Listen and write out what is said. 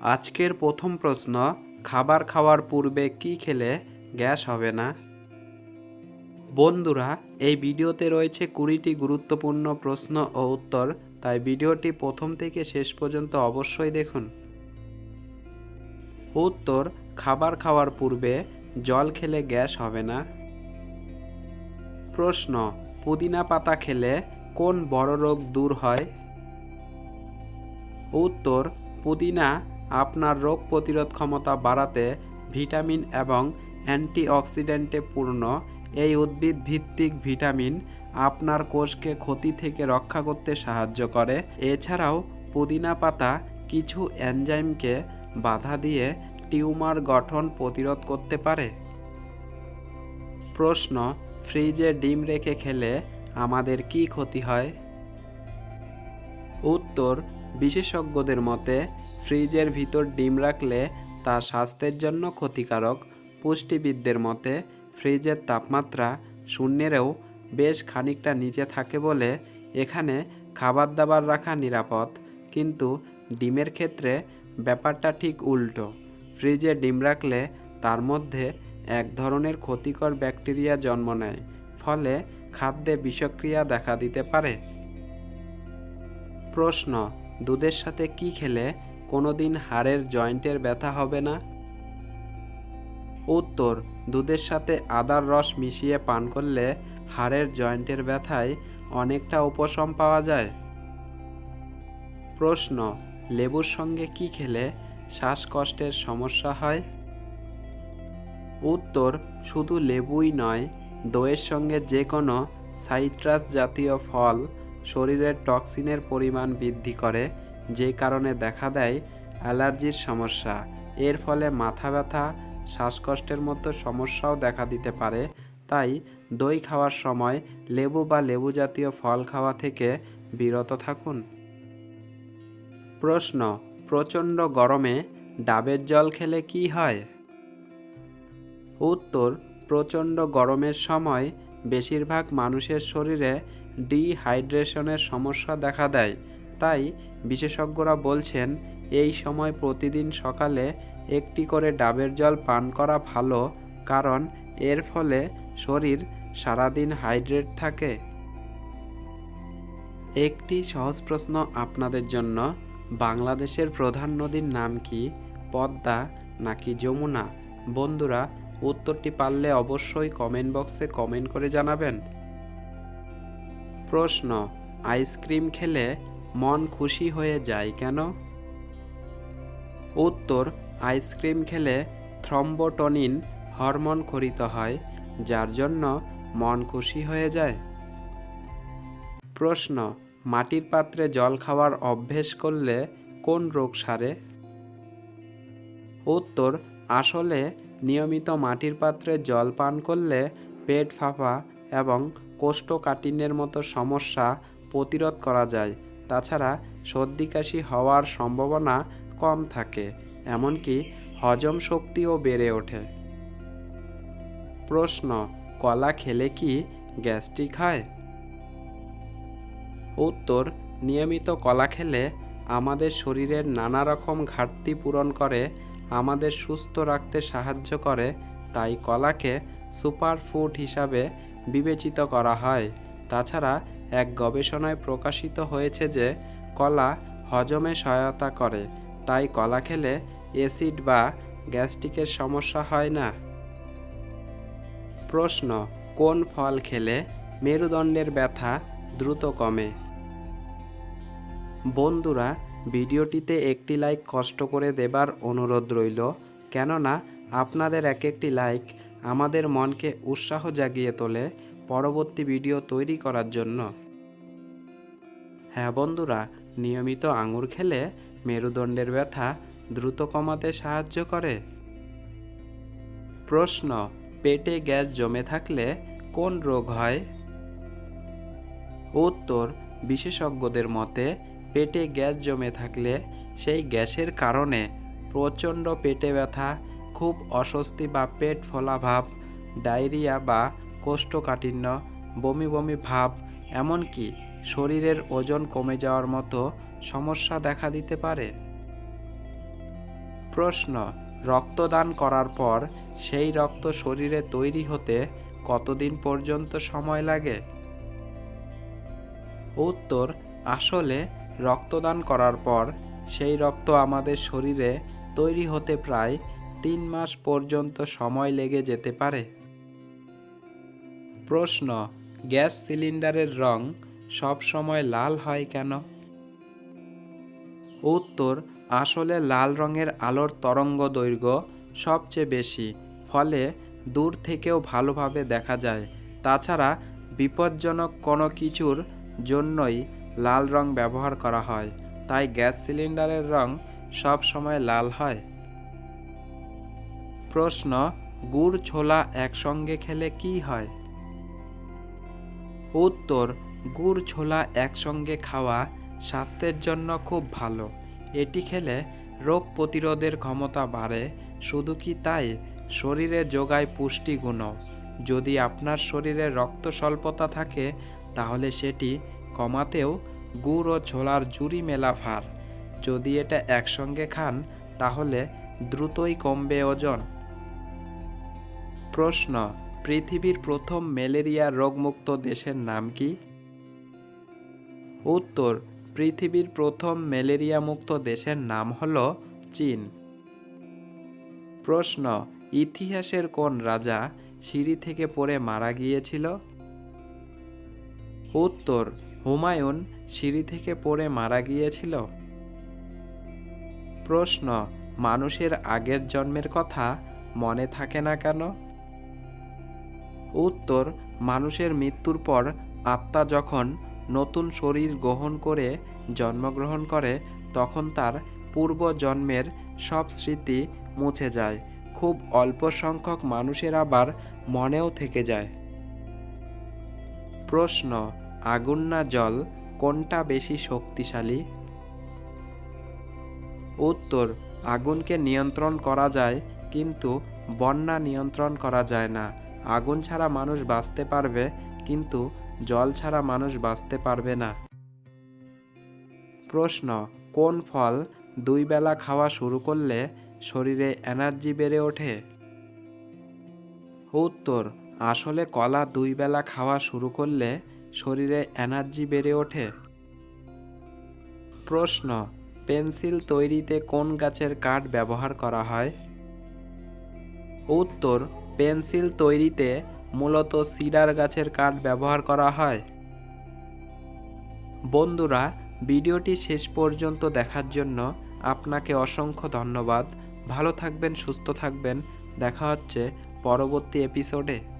আজকের প্রথম প্রশ্ন, খাবার খাওয়ার পূর্বে কি খেলে গ্যাস হবে না? বন্ধুরা, এই ভিডিওতে রয়েছে 20টি গুরুত্বপূর্ণ প্রশ্ন ও উত্তর, তাই ভিডিওটি প্রথম থেকে শেষ পর্যন্ত অবশ্যই দেখুন। উত্তর: খাবার খাওয়ার পূর্বে জল খেলে গ্যাস হবে না। প্রশ্ন: পুদিনা পাতা খেলে কোন বড় রোগ দূর হয়? উত্তর: পুদিনা আপনার রোগ প্রতিরোধ ক্ষমতা বাড়াতে ভিটামিন এবং অ্যান্টিঅক্সিডেন্টে পূর্ণ। এই উদ্ভিদ ভিত্তিক ভিটামিন আপনার কোষকে ক্ষতি থেকে রক্ষা করতে সাহায্য করে। এছাড়াও পুদিনা পাতা কিছু এনজাইমকে বাধা দিয়ে টিউমার গঠন প্রতিরোধ করতে পারে। প্রশ্ন: ফ্রিজে ডিম রেখে খেলে আমাদের কি ক্ষতি হয়? উত্তর: বিশেষজ্ঞদের মতে ফ্রিজের ভিতর ডিম রাখলে তা স্বাস্থ্যের জন্য ক্ষতিকারক। পুষ্টিবিদদের মতে ফ্রিজের তাপমাত্রা শূন্যেরও বেশ খানিকটা নিচে থাকে বলে এখানে খাবার দাবার রাখা নিরাপদ। কিন্তু ডিমের ক্ষেত্রে ব্যাপারটা ঠিক উল্টো। ফ্রিজে ডিম রাখলে তার মধ্যে এক ধরনের ক্ষতিকর ব্যাকটেরিয়া জন্ম নেয়, ফলে খাদ্যে বিষক্রিয়া দেখা দিতে পারে। প্রশ্ন: দুধের সাথে কি খেলে কোনোদিন হাড়ের জয়েন্টের ব্যথা হবে না? উত্তর: দুধের সাথে আদার রস মিশিয়ে পান করলে হাড়ের জয়েন্টের ব্যথায় অনেকটা উপশম পাওয়া যায়। প্রশ্ন: লেবুর সঙ্গে কি খেলে শ্বাসকষ্টের সমস্যা হয়? উত্তর: শুধু লেবুই নয়, দইয়ের সঙ্গে যে কোনো সাইট্রাস জাতীয় ফল শরীরের টক্সিনের পরিমাণ বৃদ্ধি করে, যে কারণে দেখা দেয় অ্যালার্জির সমস্যা। এর ফলে মাথা ব্যথা, শ্বাসকষ্টের মতো সমস্যাও দেখা দিতে পারে। তাই দই খাওয়ার সময় লেবু বা লেবু জাতীয় ফল খাওয়া থেকে বিরত থাকুন। প্রশ্ন: প্রচণ্ড গরমে ডাবের জল খেলে কি হয়? উত্তর: প্রচণ্ড গরমের সময় বেশিরভাগ মানুষের শরীরে ডিহাইড্রেশনের সমস্যা দেখা দেয়। তাই বিশেষজ্ঞরা বলছেন এই সময় প্রতিদিন সকালে একটি করে ডাবের জল পান করা ভালো, কারণ এর ফলে শরীর সারাদিন হাইড্রেট থাকে। একটি সহজ প্রশ্ন আপনাদের জন্য, বাংলাদেশের প্রধান নদীর নাম কি? পদ্মা নাকি যমুনা? বন্ধুরা, উত্তরটি পারলে অবশ্যই কমেন্ট বক্সে কমেন্ট করে জানাবেন। প্রশ্ন: আইসক্রিম খেলে মন খুশি হয়ে যায় কেন? উত্তর: আইসক্রিম খেলে থ্রম্বোটনিন হরমোন ক্ষরিত হয়, যার জন্য মন খুশি হয়ে যায়। প্রশ্ন: মাটির পাত্রে জল খাওয়ার অভ্যেস করলে কোন রোগ সারে? উত্তর: আসলে নিয়মিত মাটির পাত্রে জল পান করলে পেট ফাঁপা এবং কোষ্ঠকাঠিন্যের মতো সমস্যা প্রতিরোধ করা যায়। তাছাড়া সর্দি কাশি হওয়ার সম্ভাবনা কম থাকে, এমনকি হজম শক্তিও বেড়ে ওঠে। প্রশ্ন: কলা খেলে কি গ্যাস্ট্রিক হয়? উত্তর: নিয়মিত কলা খেলে আমাদের শরীরের নানা রকম ঘাটতি পূরণ করে, আমাদের সুস্থ রাখতে সাহায্য করে। তাই কলাকে সুপারফুড হিসাবে বিবেচিত করা হয়। তাছাড়া এক গবেষণায় প্রকাশিত হয়েছে যে কলা হজমে সহায়তা করে, তাই কলা খেলে অ্যাসিড বা গ্যাস্ট্রিকের সমস্যা হয় না। প্রশ্ন: কোন ফল খেলে মেরুদণ্ডের ব্যথা দ্রুত কমে? বন্ধুরা, ভিডিওটিতে একটি লাইক কষ্ট করে দেবার অনুরোধ রইল, কেননা আপনাদের এক একটি লাইক আমাদের মনকে উৎসাহ জাগিয়ে তোলে পরবর্তী ভিডিও তৈরি করার জন্য। হ্যাঁ বন্ধুরা, নিয়মিত আঙুর খেলে মেরুদণ্ডের ব্যথা দ্রুত কমাতে সাহায্য করে। প্রশ্ন: পেটে গ্যাস জমে থাকলে কোন রোগ হয়? উত্তর: বিশেষজ্ঞদের মতে পেটে গ্যাস জমে থাকলে সেই গ্যাসের কারণে প্রচণ্ড পেটে ব্যথা, খুব অস্বস্তি বা পেট ফোলা ভাব, ডায়রিয়া বা কোষ্ঠকাঠিন্য, বমি বমি ভাব, এমনকি শরীরের ওজন কমে যাওয়ার মতো সমস্যা দেখা দিতে পারে। প্রশ্ন, রক্তদান করার পর সেই রক্ত শরীরে তৈরি হতে কতদিন পর্যন্ত সময় লাগে? উত্তর, আসলে রক্তদান করার পর সেই রক্ত আমাদের শরীরে তৈরি হতে প্রায় 3 মাস পর্যন্ত সময় লেগে যেতে পারে। প্রশ্ন, গ্যাস সিলিন্ডারের রং সব সময় লাল হয় কেন? উত্তর, আসলে লাল রঙের আলোর তরঙ্গ দৈর্ঘ্য সবচেয়ে বেশি, ফলে দূর থেকেও ভালোভাবে দেখা যায়। তাছাড়া বিপজ্জনক কোনো কিছুর জন্যই লাল রং ব্যবহার করা হয়, তাই গ্যাস সিলিন্ডারের রং সব সময় লাল হয়। প্রশ্ন, গুড় ছোলা একসঙ্গে খেলে কি হয়? উত্তর, গুড় ছোলা একসঙ্গে খাওয়া স্বাস্থ্যের জন্য খুব ভালো। এটি খেলে রোগ প্রতিরোধের ক্ষমতা বাড়ে। শুধু কি তাই, শরীরে যোগায় পুষ্টিগুণও। যদি আপনার শরীরে রক্ত স্বল্পতা থাকে তাহলে সেটি কমাতেও গুড় ও ছোলার জুড়ি মেলা ভার। যদি এটা একসঙ্গে খান তাহলে দ্রুতই কমবে ওজন। প্রশ্ন, পৃথিবীর প্রথম ম্যালেরিয়া রোগমুক্ত দেশের নাম কি? উত্তর, পৃথিবীর প্রথম ম্যালেরিয়া মুক্ত দেশের নাম হল চীন। প্রশ্ন, ইতিহাসের কোন রাজা সিঁড়ি থেকে পড়ে মারা গিয়েছিল? উত্তর, হুমায়ুন সিঁড়ি থেকে পড়ে মারা গিয়েছিল। প্রশ্ন, মানুষের আগের জন্মের কথা মনে থাকে না কেন? উত্তর, মানুষের মৃত্যুর পর আত্মা যখন নতুন শরীর গ্রহণ করে জন্মগ্রহণ করে তখন তার পূর্ব জন্মের সব স্মৃতি মুছে যায়। খুব অল্প সংখ্যক মানুষের আবার মনেও থেকে যায়। প্রশ্ন, আগুন না জল কোনটা বেশি শক্তিশালী? উত্তর, আগুনকে নিয়ন্ত্রণ করা যায় কিন্তু বন্যা নিয়ন্ত্রণ করা যায় না। আগুন ছাড়া মানুষ বাঁচতে পারবে কিন্তু জল ছাড়া মানুষ বাঁচতে পারবে না। প্রশ্ন, কোন ফল 2 বেলা খাওয়া শুরু করলে শরীরে এনার্জি বেড়ে ওঠে? উত্তর, আসলে কলা 2 বেলা খাওয়া শুরু করলে শরীরে এনার্জি বেড়ে ওঠে। প্রশ্ন, পেন্সিল তৈরিতে কোন গাছের কাঠ ব্যবহার করা হয়? উত্তর, পেন্সিল তৈরিতে মূলত সিডার গাছের কাঠ ব্যবহার করা হয়। বন্ধুরা, ভিডিওটি শেষ পর্যন্ত দেখার জন্য আপনাকে অসংখ্য ধন্যবাদ। ভালো থাকবেন, সুস্থ থাকবেন। দেখা হচ্ছে পরবর্তী এপিসোডে।